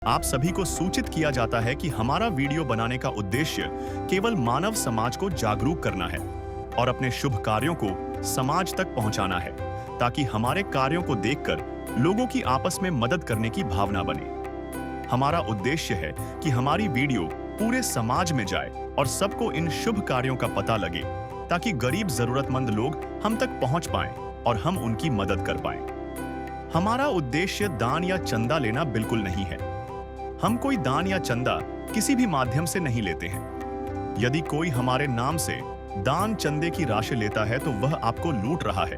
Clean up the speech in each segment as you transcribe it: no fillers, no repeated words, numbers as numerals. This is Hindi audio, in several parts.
आप सभी को सूचित किया जाता है कि हमारा वीडियो बनाने का उद्देश्य केवल मानव समाज को जागरूक करना है और अपने शुभ कार्यों को समाज तक पहुंचाना है, ताकि हमारे कार्यों को देखकर लोगों की आपस में मदद करने की भावना बने। हमारा उद्देश्य है कि हमारी वीडियो पूरे समाज में जाए और सबको इन शुभ कार्यों का पता लगे, ताकि गरीब जरूरतमंद लोग हम तक पहुंच पाएं और हम उनकी मदद कर पाएं। हमारा उद्देश्य दान या चंदा लेना बिल्कुल नहीं है। हम कोई दान या चंदा किसी भी माध्यम से नहीं लेते हैं। यदि कोई हमारे नाम से दान चंदे की राशि लेता है तो वह आपको लूट रहा है।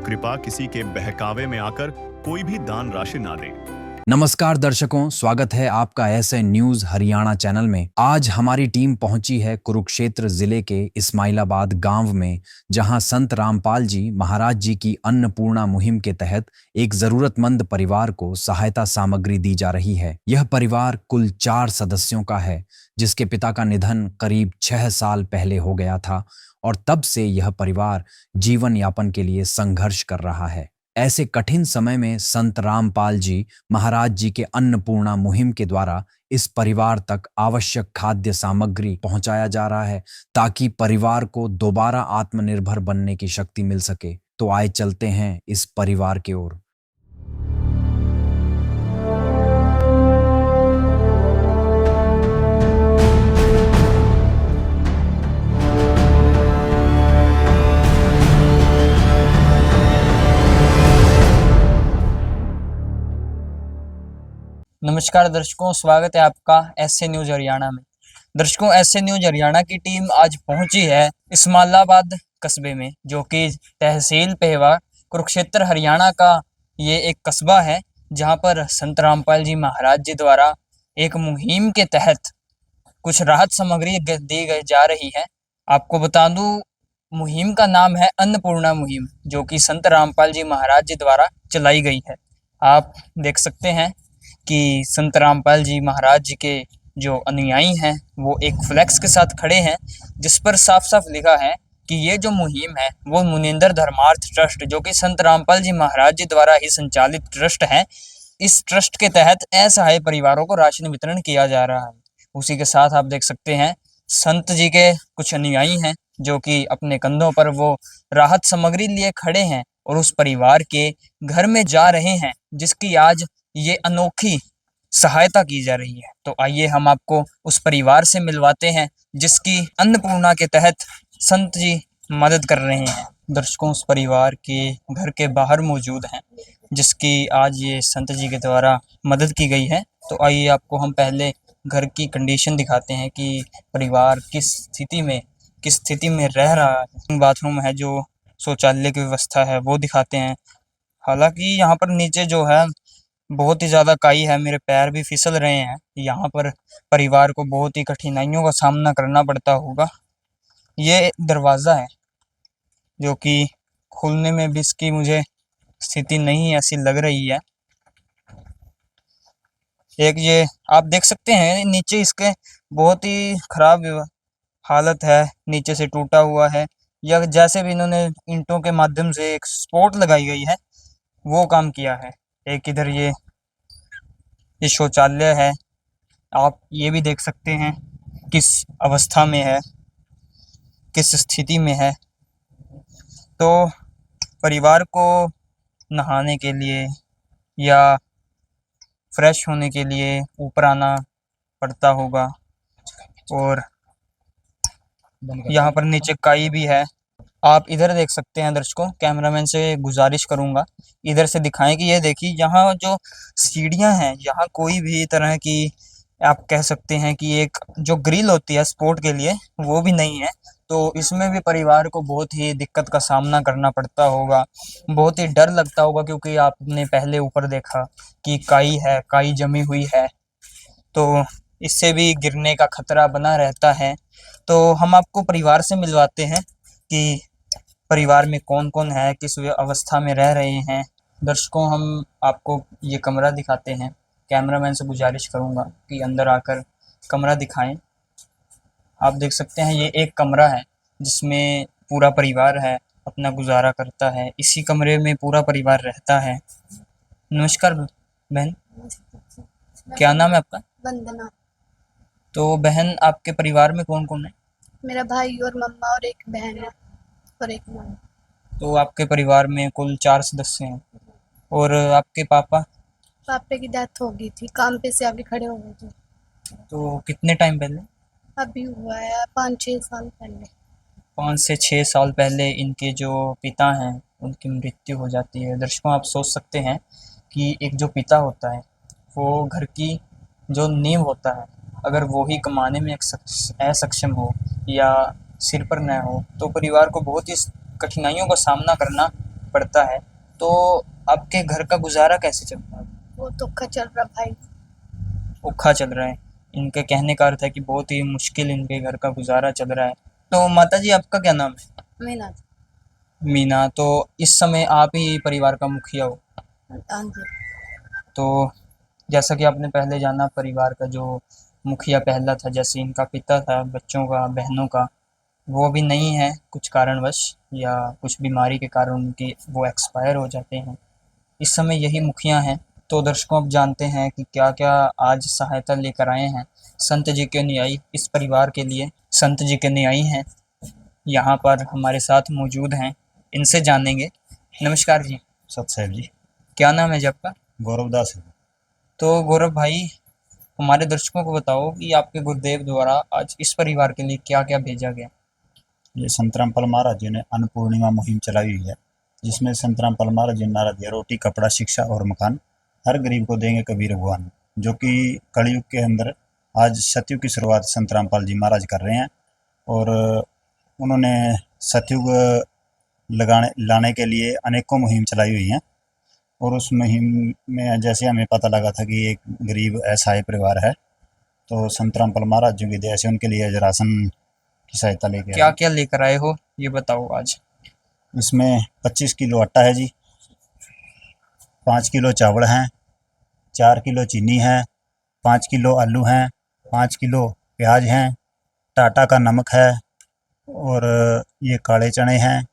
कृपया किसी के बहकावे में आकर कोई भी दान राशि ना दें। नमस्कार दर्शकों, स्वागत है आपका एसएन न्यूज हरियाणा चैनल में। आज हमारी टीम पहुंची है कुरुक्षेत्र जिले के इस्माइलाबाद गांव में, जहां संत रामपाल जी महाराज जी की अन्नपूर्णा मुहिम के तहत एक जरूरतमंद परिवार को सहायता सामग्री दी जा रही है। यह परिवार कुल 4 सदस्यों का है, जिसके पिता का निधन करीब 6 साल पहले हो गया था और तब से यह परिवार जीवन यापन के लिए संघर्ष कर रहा है। ऐसे कठिन समय में संत रामपाल जी महाराज जी के अन्नपूर्णा मुहिम के द्वारा इस परिवार तक आवश्यक खाद्य सामग्री पहुंचाया जा रहा है, ताकि परिवार को दोबारा आत्मनिर्भर बनने की शक्ति मिल सके। तो आए चलते हैं इस परिवार की ओर। नमस्कार दर्शकों, स्वागत है आपका एसए न्यूज हरियाणा में। दर्शकों, एसए न्यूज हरियाणा की टीम आज पहुंची है इस्माइलाबाद कस्बे में, जो कि तहसील पेहवा कुरुक्षेत्र हरियाणा का ये एक कस्बा है, जहां पर संत रामपाल जी महाराज जी द्वारा एक मुहिम के तहत कुछ राहत सामग्री दी जा रही है। आपको बता दूं, मुहिम का नाम है अन्नपूर्णा मुहिम, जो कि संत रामपाल जी महाराज जी द्वारा चलाई गई है। आप देख सकते हैं कि संत रामपाल जी महाराज जी के जो अनुयायी हैं वो एक फ्लैक्स के साथ खड़े हैं, जिस पर साफ साफ लिखा है कि ये जो मुहिम है वो मुनिंदर धर्मार्थ ट्रस्ट, जो कि संत रामपाल जी महाराज जी द्वारा ही संचालित ट्रस्ट है, इस ट्रस्ट के तहत असहाय परिवारों को राशन वितरण किया जा रहा है। उसी के साथ आप देख सकते हैं संत जी के कुछ अनुयायी हैं, जो कि अपने कंधों पर वो राहत सामग्री लिए खड़े हैं और उस परिवार के घर में जा रहे हैं, जिसकी आज ये अनोखी सहायता की जा रही है। तो आइए हम आपको उस परिवार से मिलवाते हैं, जिसकी अन्नपूर्णा के तहत संत जी मदद कर रहे हैं। दर्शकों, उस परिवार के घर के बाहर मौजूद हैं, जिसकी आज ये संत जी के द्वारा मदद की गई है। तो आइए आपको हम पहले घर की कंडीशन दिखाते हैं कि परिवार किस स्थिति में रह रहा है। बाथरूम है, जो शौचालय की व्यवस्था है वो दिखाते हैं। हालांकि यहाँ पर नीचे जो है बहुत ही ज़्यादा काई है, मेरे पैर भी फिसल रहे हैं। यहाँ पर परिवार को बहुत ही कठिनाइयों का सामना करना पड़ता होगा। ये दरवाज़ा है, जो कि खुलने में भी इसकी मुझे स्थिति नहीं ऐसी लग रही है। एक ये आप देख सकते हैं नीचे इसके बहुत ही खराब हालत है, नीचे से टूटा हुआ है, या जैसे भी इन्होंने ईंटों के माध्यम से एक सपोर्ट लगाई गई है वो काम किया है। एक इधर ये शौचालय है, आप ये भी देख सकते हैं किस अवस्था में है, किस स्थिति में है। तो परिवार को नहाने के लिए या फ्रेश होने के लिए ऊपर आना पड़ता होगा, और यहाँ पर नीचे काई भी है। आप इधर देख सकते हैं दर्शकों, कैमरामैन से गुजारिश करूंगा इधर से दिखाएं कि ये देखिए यहाँ जो सीढ़ियाँ हैं, यहाँ कोई भी तरह की आप कह सकते हैं कि एक जो ग्रिल होती है सपोर्ट के लिए वो भी नहीं है। तो इसमें भी परिवार को बहुत ही दिक्कत का सामना करना पड़ता होगा, बहुत ही डर लगता होगा, क्योंकि आपने पहले ऊपर देखा कि काई है, काई जमी हुई है, तो इससे भी गिरने का खतरा बना रहता है। तो हम आपको परिवार से मिलवाते हैं कि परिवार में कौन कौन है, किस अवस्था में रह रहे हैं। दर्शकों, हम आपको ये कमरा दिखाते हैं। कैमरामैन से गुजारिश करूंगा कि अंदर आकर कमरा दिखाएं। आप देख सकते हैं ये एक कमरा है, जिसमें पूरा परिवार है, अपना गुजारा करता है। इसी कमरे में पूरा परिवार रहता है। नमस्कार बहन, क्या नाम है आपका? वंदना। तो बहन, आपके परिवार में कौन कौन है? मेरा भाई और मम्मा और एक बहन है और एक माँ। तो आपके परिवार में कुल 4 सदस्य हैं। और आपके पापा? पापा की डेथ हो गई थी, काम पे से आगे खड़े हो गए थे। तो कितने टाइम पहले? अभी हुआ है 5-6 साल पहले। 5 से 6 साल पहले इनके जो पिता हैं उनकी मृत्यु हो जाती है। दर्शकों, आप सोच सकते हैं कि एक जो पिता होता है वो घर की जो नींव होता है, अगर वो ही कमाने में असक्षम हो या सिर पर न हो तो परिवार को बहुत ही कठिनाइयों का सामना करना पड़ता है। तो आपके घर का गुजारा कैसे चलता है? वो धोखा चल रहा भाई। औखा चल रहा है। इनके कहने का अर्थ है कि बहुत ही मुश्किल इनके घर का गुजारा चल रहा है। तो माता जी, आपका क्या नाम है? मीना। मीना। तो इस समय आप ही परिवार का मुखिया हो। हाँ जी। तो जैसा कि आपने पहले जाना, परिवार का जो मुखिया पहला था, जैसे इनका पिता था, बच्चों का, बहनों का, वो भी नहीं है कुछ कारणवश या कुछ बीमारी के कारण उनकी वो एक्सपायर हो जाते हैं। इस समय यही मुखिया हैं। तो दर्शकों, अब जानते हैं कि क्या क्या आज सहायता लेकर आए हैं संत जी के अनुयायी इस परिवार के लिए। संत जी के अनुयायी हैं, यहाँ पर हमारे साथ मौजूद हैं, इनसे जानेंगे। नमस्कार जी। सत साहब जी। क्या नाम है जी आपका? गौरव दास है। तो गौरव भाई, हमारे दर्शकों को बताओ कि आपके गुरुदेव द्वारा आज इस परिवार के लिए क्या क्या भेजा गया? ये संत रामपाल महाराज जी ने अन्नपूर्णिमा मुहिम चलाई हुई है, जिसमें संत रामपाल महाराज जी ने नारा दिया, रोटी कपड़ा शिक्षा और मकान हर गरीब को देंगे कबीर भगवान। जो कि कलयुग के अंदर आज सतयुग की शुरुआत संत रामपाल जी महाराज कर रहे हैं। और उन्होंने सतयुग लाने के लिए अनेकों मुहिम चलाई हुई हैं। और उस मुहिम में जैसे हमें पता लगा था कि एक गरीब असहाय परिवार है, तो संत रामपाल महाराज जी की दया से उनके लिए आज राशन की सहायता लेके क्या क्या लेकर आए हो ये बताओ आज। इसमें 25 किलो आटा है जी, 5 किलो चावल हैं, 4 किलो चीनी है, 5 किलो आलू हैं, 5 किलो प्याज हैं, टाटा का नमक है, और ये काले चने हैं,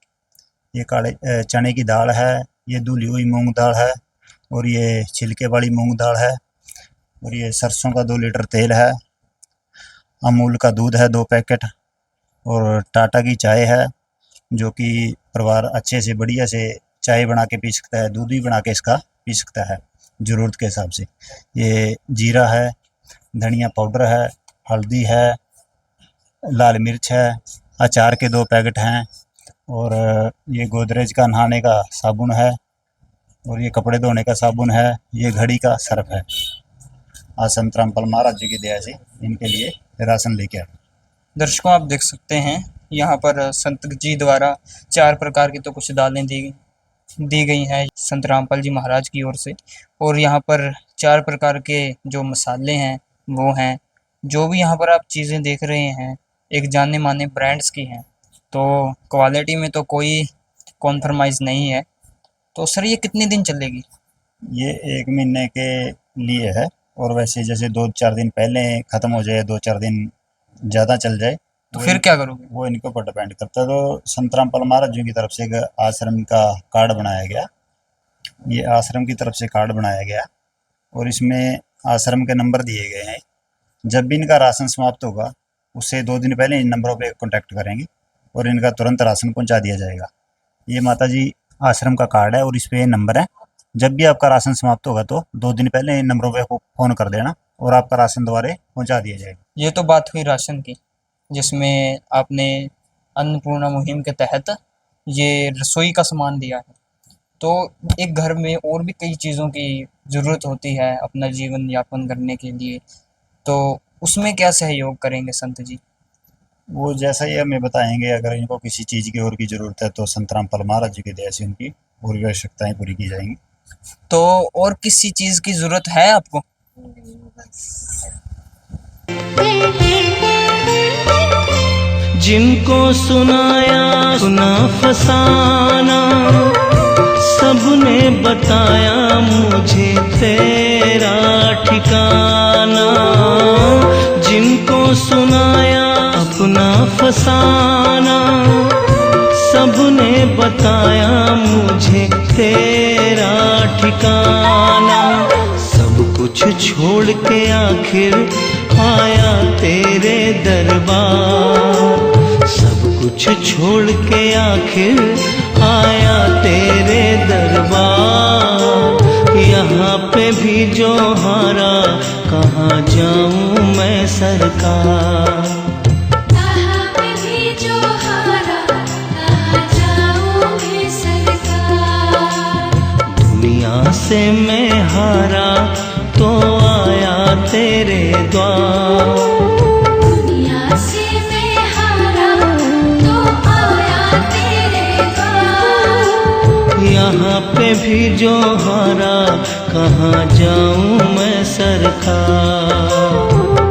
ये काले चने की दाल है, ये धुली हुई मूंग दाल है, और ये छिलके वाली मूंग दाल है, और ये सरसों का 2 लीटर तेल है, अमूल का दूध है 2 पैकेट, और टाटा की चाय है, जो कि परिवार अच्छे से बढ़िया से चाय बना के पी सकता है, दूध भी बना के इसका पी सकता है ज़रूरत के हिसाब से। ये जीरा है, धनिया पाउडर है, हल्दी है, लाल मिर्च है, अचार के 2 पैकेट हैं, और ये गोदरेज का नहाने का साबुन है, और ये कपड़े धोने का साबुन है, ये घड़ी का सर्फ है। आज संत रामपाल महाराज जी की दया से इनके लिए राशन लेके आए। दर्शकों, आप देख सकते हैं यहाँ पर संत जी द्वारा 4 प्रकार की तो कुछ दालें दी गई हैं संत रामपाल जी महाराज की ओर से। और यहाँ पर 4 प्रकार के जो मसाले हैं वो हैं। जो भी यहाँ पर आप चीज़ें देख रहे हैं एक जाने माने ब्रांड्स की हैं, तो क्वालिटी में तो कोई कॉम्प्रोमाइज़ नहीं है। तो सर, ये कितने दिन चलेगी? ये 1 महीने के लिए है, और वैसे जैसे 2-4 दिन पहले ख़त्म हो जाए, 2-4 दिन ज़्यादा चल जाए तो फिर क्या करोगे? वो इनके ऊपर डिपेंड करता है। तो संत रामपाल महाराज जी की तरफ से एक आश्रम का कार्ड बनाया गया, ये आश्रम की तरफ से कार्ड बनाया गया, और इसमें आश्रम के नंबर दिए गए हैं। जब भी इनका राशन समाप्त होगा उससे 2 दिन पहले इन नंबरों पे कांटेक्ट करेंगे और इनका तुरंत राशन पहुंचा दिया जाएगा। ये माता जी आश्रम का कार्ड है और इस पे ये नंबर है। जब भी आपका राशन समाप्त होगा तो 2 दिन पहले इन नंबरों पे फ़ोन कर देना और आपका राशन दोबारा पहुंचा दिया जाएगा। ये तो बात हुई राशन की, जिसमें आपने अन्नपूर्णा मुहिम के तहत ये रसोई का सामान दिया है। तो एक घर में और भी कई चीज़ों की ज़रूरत होती है अपना जीवन यापन करने के लिए, तो उसमें क्या सहयोग करेंगे संत जी? वो जैसा ही हमें बताएंगे। अगर इनको किसी चीज़ की और की ज़रूरत है तो संत रामपाल महाराज जी की दया से उनकी और भी आवश्यकताएँ पूरी की जाएंगी। तो और किसी चीज़ की ज़रूरत है आपको? जिनको सुनाया सुना फसाना, सबने बताया मुझे तेरा ठिकाना। जिनको सुनाया अपना फसाना, सबने बताया मुझे तेरा ठिकाना। सब कुछ छोड़ के आखिर आया तेरे दरबार, सब कुछ छोड़ के आखिर आया तेरे दरबार। यहाँ पे भी जो हारा कहाँ जाऊँ मैं सरकार। कहाँ पे भी जो हारा कहाँ जाऊँ मैं सरकार। दुनिया से मैं हारा तो आया तेरे द्वार, दुनिया से मैं हारा तो आया तेरे द्वार। यहाँ पे भी जो हारा कहाँ जाऊँ मैं सरकार।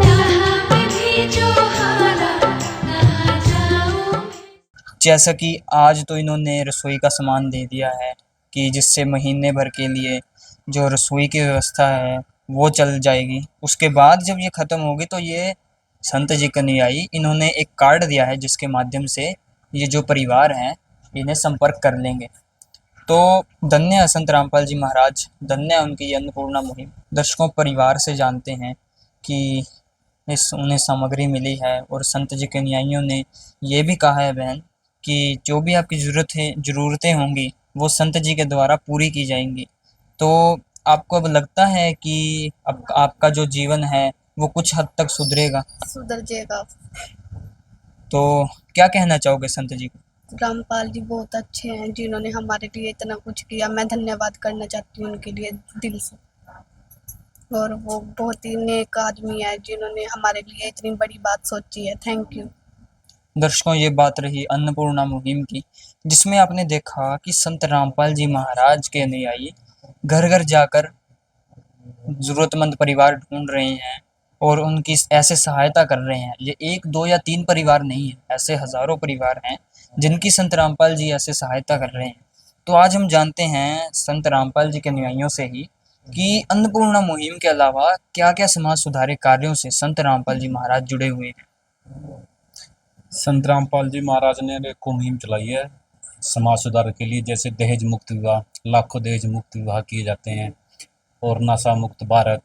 कहाँ पे भी जो हारा कहाँ जाऊँ। जैसा कि आज तो इन्होंने रसोई का सामान दे दिया है कि जिससे महीने भर के लिए जो रसोई की व्यवस्था है वो चल जाएगी। उसके बाद जब ये ख़त्म होगी तो ये संत जी कन्हैयाई इन्होंने एक कार्ड दिया है जिसके माध्यम से ये जो परिवार हैं इन्हें संपर्क कर लेंगे। तो धन्य है संत रामपाल जी महाराज, धन्य है उनकी ये अन्नपूर्णा मुहिम। दर्शकों, परिवार से जानते हैं कि उन्हें सामग्री मिली है और संत जी कन्हैयाइयों ने ये भी कहा है बहन कि जो भी आपकी ज़रूरतें होंगी वो संत जी के द्वारा पूरी की जाएंगी। तो आपको अब लगता है कि अब आपका जो जीवन है वो कुछ हद तक सुधरेगा? सुधर जाएगा। तो क्या कहना चाहोगे संत जी को? रामपाल जी बहुत अच्छे हैं जिन्होंने हमारे लिए इतना कुछ किया। मैं धन्यवाद करना चाहती हूँ उनके लिए दिल से। और वो बहुत ही नेक आदमी है जिन्होंने हमारे लिए इतनी बड़ी बात सोची है। Thank you. दर्शकों, ये बात रही अन्नपूर्णा मुहिम की, जिसमें आपने देखा कि संत रामपाल जी महाराज के अनुयायी घर घर जाकर ज़रूरतमंद परिवार ढूंढ रहे हैं और उनकी ऐसे सहायता कर रहे हैं। ये 1, 2 या 3 परिवार नहीं है, ऐसे हज़ारों परिवार हैं जिनकी संत रामपाल जी ऐसे सहायता कर रहे हैं। तो आज हम जानते हैं संत रामपाल जी के अनुयायियों से ही कि अन्नपूर्णा मुहिम के अलावा क्या-क्या समाज सुधारे कार्यों से संत रामपाल जी महाराज जुड़े हुए हैं। संत रामपाल जी महाराज ने एक मुहिम चलाई है समाज सुधार के लिए, जैसे दहेज मुक्त विवाह, लाखों दहेज मुक्त विवाह किए जाते हैं, और नशा मुक्त भारत,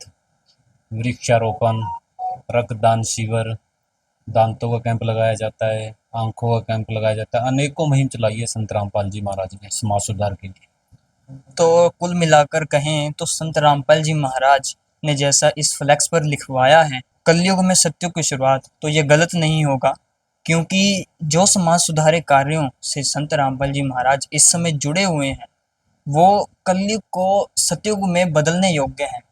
वृक्षारोपण, रक्तदान शिविर, दांतों का कैंप लगाया जाता है, आंखों का कैंप लगाया जाता है। अनेकों मुहिम चलाई है संत रामपाल जी महाराज ने समाज सुधार के लिए। तो कुल मिलाकर कहें तो संत रामपाल जी महाराज ने जैसा इस फ्लैक्स पर लिखवाया है कलयुग में सत्युग की शुरुआत, तो ये गलत नहीं होगा, क्योंकि जो समाज सुधारे कार्यों से संत रामपाल जी महाराज इस समय जुड़े हुए हैं वो कलयुग को सतयुग में बदलने योग्य हैं।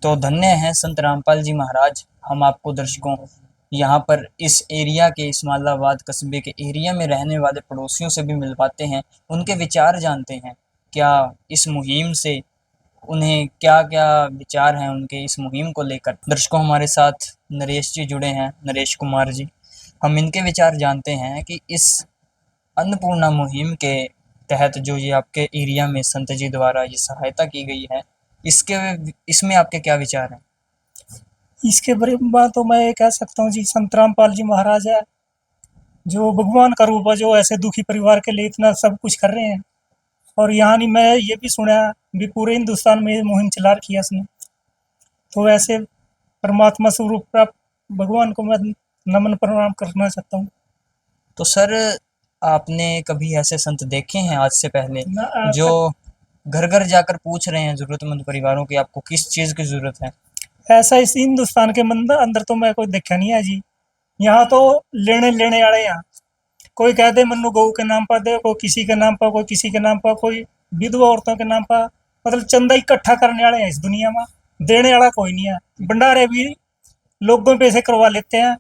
तो धन्य हैं संत रामपाल जी महाराज। हम आपको दर्शकों यहाँ पर इस एरिया के, इस्माइलाबाद कस्बे के एरिया में रहने वाले पड़ोसियों से भी मिलवाते हैं, उनके विचार जानते हैं, क्या इस मुहिम से उन्हें क्या-क्या विचार हैं उनके इस मुहिम को लेकर। दर्शकों, हमारे साथ नरेश जी जुड़े हैं, नरेश कुमार जी। हम इनके विचार जानते हैं कि इस अन्नपूर्णा मुहिम के तहत जो ये आपके एरिया में संत जी द्वारा ये सहायता की गई है, इसमें आपके क्या विचार हैं? इसके बारे में तो मैं ये कह सकता हूँ जी, संत रामपाल जी महाराज है जो भगवान का रूप है, जो ऐसे दुखी परिवार के लिए इतना सब कुछ कर रहे हैं। और यहाँ नहीं, मैं ये भी सुना भी पूरे हिंदुस्तान में मुहिम चला रखी है इसने। तो ऐसे परमात्मा स्वरूप प्राप्त भगवान को मैं नमन प्रणाम करना चाहता हूँ। तो सर, आपने कभी ऐसे संत देखे हैं आज से पहले जो घर घर जाकर पूछ रहे हैं जरूरतमंद परिवारों की आपको किस चीज़ की जरूरत है? ऐसा इस हिंदुस्तान के अंदर तो मैं कोई देखा नहीं है जी। यहाँ तो लेने वाले यहाँ कोई कह दे मन्नू गऊ के नाम पर दे, कोई किसी के नाम पर, कोई किसी के नाम पर, कोई विधवा औरतों के नाम पर, मतलब चंदा इकट्ठा करने वाले हैं इस दुनिया में। देने वाला कोई नहीं है। भंडारे भी लोगों पे से करवा लेते हैं,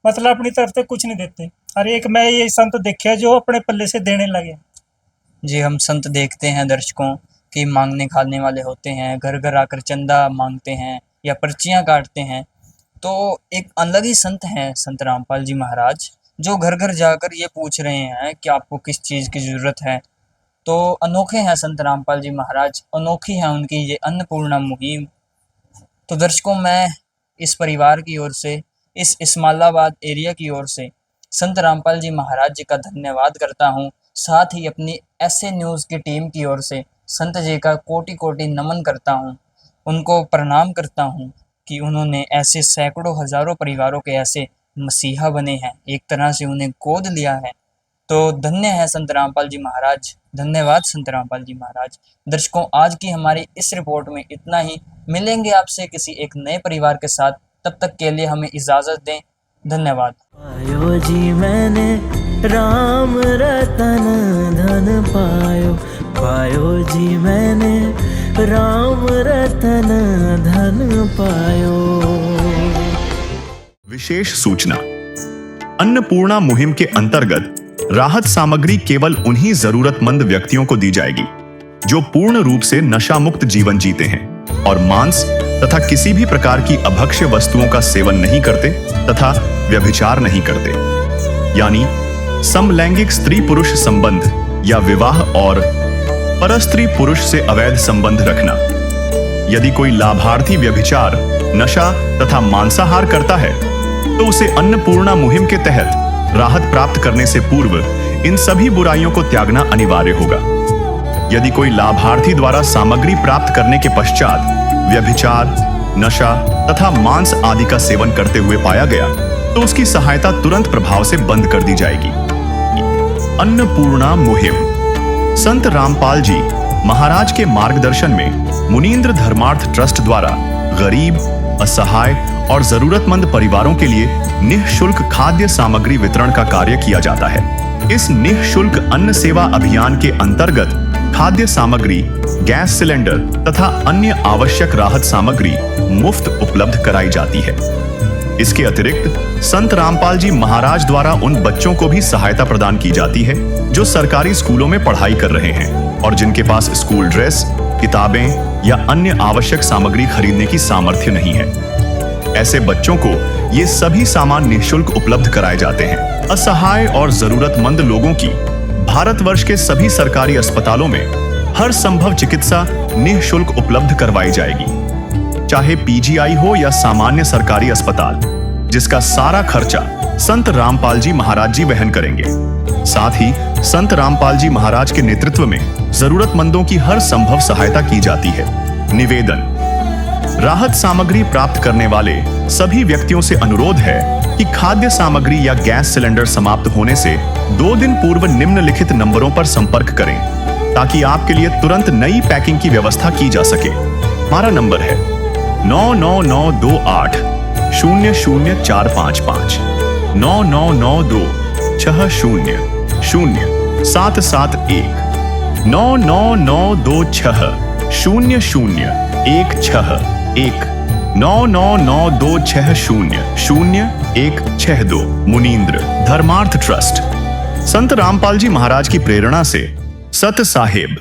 मतलब अपनी तरफ से कुछ नहीं देते। और एक मैं ये संत देखे जो अपने पल्ले से देने लगे। जी, हम संत देखते हैं दर्शकों कि मांगने खाने वाले होते हैं, घर घर आकर चंदा मांगते हैं या पर्चियां काटते हैं। तो एक अलग ही संत हैं संत रामपाल जी महाराज, जो घर घर जाकर ये पूछ रहे हैं कि आपको किस चीज़ की ज़रूरत है। तो अनोखे हैं संत रामपाल जी महाराज, अनोखी है उनकी ये अन्नपूर्णा मुहिम। तो दर्शकों, मैं इस परिवार की ओर से, इस इस्माइलाबाद एरिया की ओर से संत रामपाल जी महाराज जी का धन्यवाद करता हूँ। साथ ही अपनी एसए न्यूज़ की टीम की ओर से संत जी का कोटि कोटि नमन करता हूँ। उनको प्रणाम करता हूँ कि उन्होंने ऐसे सैकड़ों हजारों परिवारों के ऐसे मसीहा बने हैं, एक तरह से उन्हें गोद लिया है। तो धन्य है संत रामपाल जी महाराज, धन्यवाद संत रामपाल जी महाराज। दर्शकों, आज की हमारी इस रिपोर्ट में इतना ही। मिलेंगे आपसे किसी एक नए परिवार के साथ, तब तक के लिए हमें इजाजत दें। धन्यवाद। पायो जी मैंने राम रतन धन पायो, पायो जी मैंने राम रतन धन पायो। विशेष सूचना। अन्नपूर्णा मुहिम के अंतर्गत राहत सामग्री केवल उन्हीं जरूरतमंद व्यक्तियों को दी जाएगी जो पूर्ण रूप से नशा मुक्त जीवन जीते हैं और मांस तथा किसी भी प्रकार की अभक्ष्य वस्तुओं का सेवन नहीं करते तथा व्यभिचार नहीं करते, यानी समलैंगिक स्त्री पुरुष संबंध या विवाह और परस्त्री पुरुष से अवैध संबंध रखना। यदि कोई लाभार्थी व्यभिचार, नशा तथा मांसाहार करता है तो उसे अन्नपूर्णा मुहिम के तहत राहत प्राप्त करने से पूर्व इन सभी बुराइयों को त्यागना अनिवार्य होगा। यदि कोई लाभार्थी द्वारा सामग्री प्राप्त करने के पश्चात व्यभिचार, नशा तथा मांस आदि का सेवन करते हुए पाया गया तो उसकी सहायता तुरंत प्रभाव से बंद कर दी जाएगी। अन्नपूर्णा मुहिम। संत रामपाल जी महाराज के मार्गदर्शन में मुनींद्र धर्मार्थ ट्रस्ट द्वारा गरीब, असहाय और जरूरतमंद परिवारों के लिए निःशुल्क खाद्य सामग्री वितरण का कार्य किया जाता है। इस निःशुल्क अन्न सेवा अभियान के अंतर्गत खाद्य सामग्री, गैस सिलेंडर तथा अन्य आवश्यक राहत सामग्री मुफ्त उपलब्ध कराई जाती है। इसके अतिरिक्त संत रामपाल जी महाराज द्वारा उन बच्चों को भी सहायता प्रदान की जाती है जो सरकारी स्कूलों में पढ़ाई कर रहे हैं और जिनके पास स्कूल ड्रेस, किताबें या अन्य आवश्यक सामग्री खरीदने की सामर्थ्य नहीं है। ऐसे बच्चों को ये सभी सामान निःशुल्क उपलब्ध कराए जाते हैं। असहाय और जरूरतमंद लोगों की भारतवर्ष के सभी सरकारी अस्पतालों में हर संभव चिकित्सा निःशुल्क उपलब्ध करवाई जाएगी, चाहे पीजीआई हो या सामान्य सरकारी अस्पताल, जिसका सारा खर्चा संत रामपाल जी महाराज जी वहन करेंगे। साथ ही संत रामपाल जी महाराज के नेतृत्व में जरूरतमंदों की हर संभव सहायता की जाती है। निवेदन। राहत सामग्री प्राप्त करने वाले सभी व्यक्तियों से अनुरोध है कि खाद्य सामग्री या गैस सिलेंडर समाप्त होने से 2 दिन पूर्व निम्नलिखित नंबरों पर संपर्क करें ताकि आपके लिए तुरंत नई पैकिंग की व्यवस्था की जा सके। हमारा नंबर है 99928 00455 9992 60 0771 99926 0016 99926000162 मुनींद्र धर्मार्थ ट्रस्ट। संत रामपाल जी महाराज की प्रेरणा से सत साहेब